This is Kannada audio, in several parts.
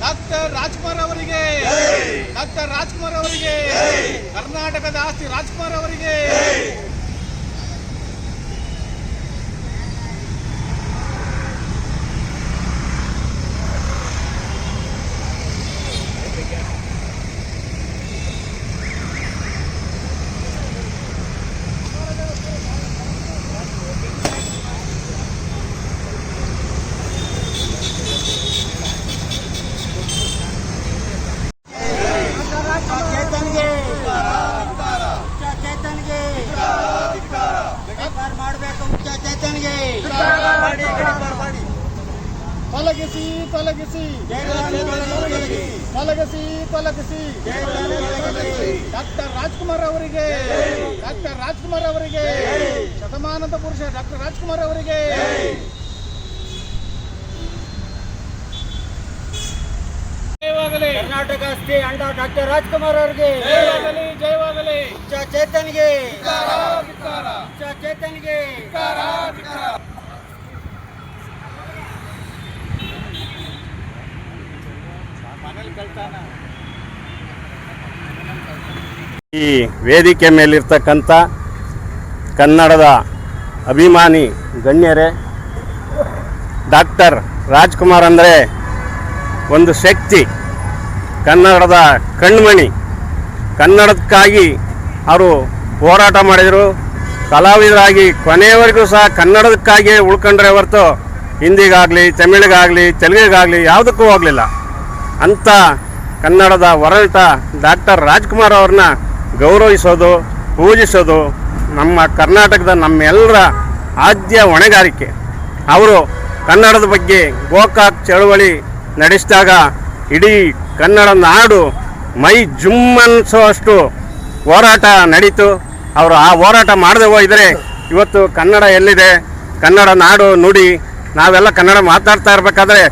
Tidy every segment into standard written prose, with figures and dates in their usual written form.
ಡಾಕ್ಟರ್ ರಾಜ್ಕುಮಾರ್ ಅವರಿಗೆ ಡಾಕ್ಟರ್ ರಾಜ್ಕುಮಾರ್ ಅವರಿಗೆ ಕರ್ನಾಟಕದ ಆಸ್ತಿ ರಾಜ್ಕುಮಾರ್ ಅವರಿಗೆ ಪಲಗಿಸಿ ಪಲಗಿಸಿ ಪಲಗಿಸಿ ಪಲಗಿಸಿ ಡಾಕ್ಟರ್ ರಾಜ್ಕುಮಾರ್ ಅವರಿಗೆ ಡಾಕ್ಟರ್ ರಾಜ್ಕುಮಾರ್ ಅವರಿಗೆ ಶತಮಾನದ ಪುರುಷ ಡಾಕ್ಟರ್ ರಾಜ್ಕುಮಾರ್ ಅವರಿಗೆ ಜಯವಾಗಲಿ ಕರ್ನಾಟಕ ಆಸ್ತಿ ಅಂಡ ಡಾಕ್ಟರ್ ರಾಜ್ಕುಮಾರ್ ಅವರಿಗೆ ಜಯವಾಗಲಿ ಜಯವಾಗಲಿ ಚೇತನ್ಗೆ ಧಿಕ್ಕಾರ ಚೇತನ್ಗೆ ಈ ವೇದಿಕೆ ಮೇಲಿರ್ತಕ್ಕಂಥ ಕನ್ನಡದ ಅಭಿಮಾನಿ ಗಣ್ಯರೇ, ಡಾಕ್ಟರ್ ರಾಜ್ಕುಮಾರ್ ಅಂದರೆ ಒಂದು ಶಕ್ತಿ, ಕನ್ನಡದ ಕಣ್ಮಣಿ. ಕನ್ನಡಕ್ಕಾಗಿ ಅವರು ಹೋರಾಟ ಮಾಡಿದರು. ಕಲಾವಿದರಾಗಿ ಕೊನೆಯವರೆಗೂ ಸಹ ಕನ್ನಡಕ್ಕಾಗಿಯೇ ಉಳ್ಕೊಂಡ್ರೆ ಹೊರತು ಹಿಂದಿಗಾಗಲಿ, ತಮಿಳಿಗಾಗಲಿ, ತೆಲುಗಿಗಾಗಲಿ ಯಾವುದಕ್ಕೂ ಹೋಗಲಿಲ್ಲ. ಅಂಥ ಕನ್ನಡದ ಹೊರಟ ಡಾಕ್ಟರ್ ರಾಜ್ಕುಮಾರ್ ಅವ್ರನ್ನ ಗೌರವಿಸೋದು, ಪೂಜಿಸೋದು ನಮ್ಮ ಕರ್ನಾಟಕದ ನಮ್ಮೆಲ್ಲರ ಆದ್ಯ ಹೊಣೆಗಾರಿಕೆ. ಅವರು ಕನ್ನಡದ ಬಗ್ಗೆ ಗೋಕಾಕ್ ಚಳವಳಿ ನಡೆಸಿದಾಗ ಇಡೀ ಕನ್ನಡ ನಾಡು ಮೈ ಜುಮ್ಮನ್ಸೋಷ್ಟು ಹೋರಾಟ ನಡೀತು. ಅವರು ಆ ಹೋರಾಟ ಮಾಡದೆ ಹೋಗಿದ್ರೆ ಇವತ್ತು ಕನ್ನಡ ಎಲ್ಲಿದೆ? ಕನ್ನಡ ನಾಡು ನುಡಿ ನಾವೆಲ್ಲ ಕನ್ನಡ ಮಾತಾಡ್ತಾ ಇರಬೇಕಾದ್ರೆ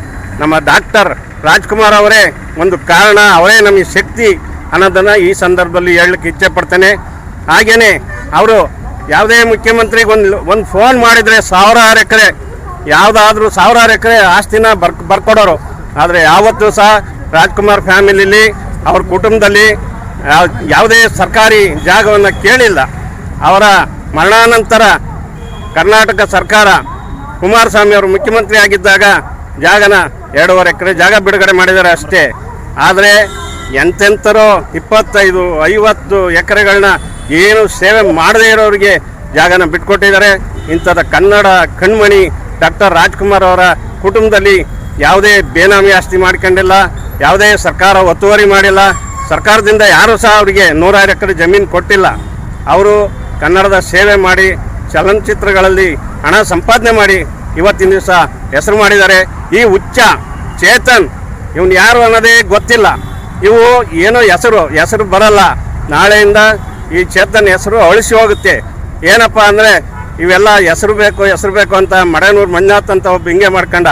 ನಮ್ಮ ಡಾಕ್ಟರ್ ರಾಜ್ಕುಮಾರ್ ಅವರೇ ಒಂದು ಕಾರಣ, ಅವರೇ ನಮಗೆ ಶಕ್ತಿ ಅನ್ನೋದನ್ನು ಈ ಸಂದರ್ಭದಲ್ಲಿ ಹೇಳಲಿಕ್ಕೆ ಇಚ್ಛೆ ಪಡ್ತೇನೆ. ಹಾಗೆಯೇ ಅವರು ಯಾವುದೇ ಮುಖ್ಯಮಂತ್ರಿಗೆ ಒಂದು ಫೋನ್ ಮಾಡಿದರೆ ಸಾವಿರಾರು ಎಕರೆ, ಯಾವುದಾದ್ರೂ ಸಾವಿರಾರು ಎಕರೆ ಆಸ್ತಿನ ಬರ್ಕೊಡೋರು. ಆದರೆ ಯಾವತ್ತೂ ಸಹ ರಾಜ್ಕುಮಾರ್ ಫ್ಯಾಮಿಲಿಲಿ, ಅವ್ರ ಕುಟುಂಬದಲ್ಲಿ ಯಾವುದೇ ಸರ್ಕಾರಿ ಜಾಗವನ್ನು ಕೇಳಿಲ್ಲ. ಅವರ ಮರಣಾನಂತರ ಕರ್ನಾಟಕ ಸರ್ಕಾರ ಕುಮಾರಸ್ವಾಮಿ ಅವರು ಮುಖ್ಯಮಂತ್ರಿ ಆಗಿದ್ದಾಗ ಜಾಗನ 2.5 ಎಕರೆ ಜಾಗ ಬಿಡುಗಡೆ ಮಾಡಿದ್ದಾರೆ ಅಷ್ಟೇ. ಆದರೆ ಎಂತೆಂಥರೋ 25-50 ಎಕರೆಗಳನ್ನ ಏನು ಸೇವೆ ಮಾಡದೇ ಇರೋರಿಗೆ ಜಾಗನ ಬಿಟ್ಕೊಟ್ಟಿದ್ದಾರೆ. ಇಂಥದ ಕನ್ನಡ ಕಣ್ಮಣಿ ಡಾಕ್ಟರ್ ರಾಜ್ಕುಮಾರ್ ಅವರ ಕುಟುಂಬದಲ್ಲಿ ಯಾವುದೇ ಬೇನಾಮಿ ಆಸ್ತಿ ಮಾಡ್ಕೊಂಡಿಲ್ಲ, ಯಾವುದೇ ಸರ್ಕಾರ ಒತ್ತುವರಿ ಮಾಡಿಲ್ಲ. ಸರ್ಕಾರದಿಂದ ಯಾರೂ ಸಹ ಅವರಿಗೆ 100 ಎಕರೆ ಜಮೀನು ಕೊಟ್ಟಿಲ್ಲ. ಅವರು ಕನ್ನಡದ ಸೇವೆ ಮಾಡಿ ಚಲನಚಿತ್ರಗಳಲ್ಲಿ ಹಣ ಸಂಪಾದನೆ ಮಾಡಿ ಇವತ್ತಿನ ದಿವಸ ಹೆಸರು ಮಾಡಿದ್ದಾರೆ. ಈ ಹುಚ್ಚ ಚೇತನ್ ಇವನು ಯಾರು ಅನ್ನೋದೇ ಗೊತ್ತಿಲ್ಲ. ಇವು ಏನೋ ಹೆಸರು ಬರಲ್ಲ. ನಾಳೆಯಿಂದ ಈ ಚೇತನ್ ಹೆಸರು ಅಳಿಸಿ ಹೋಗುತ್ತೆ. ಏನಪ್ಪ ಅಂದರೆ ಇವೆಲ್ಲ ಹೆಸರು ಬೇಕು ಅಂತ ಮಡೇನೂರು ಮಂಜುನಾಥ್ ಅಂತ ಒಬ್ಬ ಹಿಂಗೆ ಮಾಡ್ಕೊಂಡ.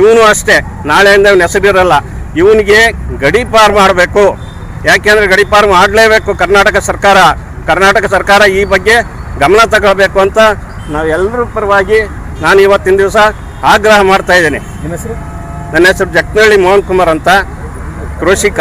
ಇವನು ಅಷ್ಟೇ, ನಾಳೆಯಿಂದ ಇವನ ಹೆಸರಿರಲ್ಲ. ಇವನಿಗೆ ಗಡೀಪಾರು ಮಾಡಬೇಕು. ಯಾಕೆಂದರೆ ಗಡೀಪಾರು ಮಾಡಲೇಬೇಕು ಕರ್ನಾಟಕ ಸರ್ಕಾರ ಈ ಬಗ್ಗೆ ಗಮನ ತಗೊಳ್ಬೇಕು ಅಂತ ನಾವೆಲ್ಲರ ಪರವಾಗಿ ನಾನು ಇವತ್ತಿನ ದಿವಸ ಆಗ್ರಹ ಮಾಡ್ತಾ ಇದ್ದೇನೆ. ನನ್ನ ಹೆಸರು ಜಕ್ನಳ್ಳಿ ಮೋಹನ್ ಕುಮಾರ್ ಅಂತ, ಕೃಷಿಕ.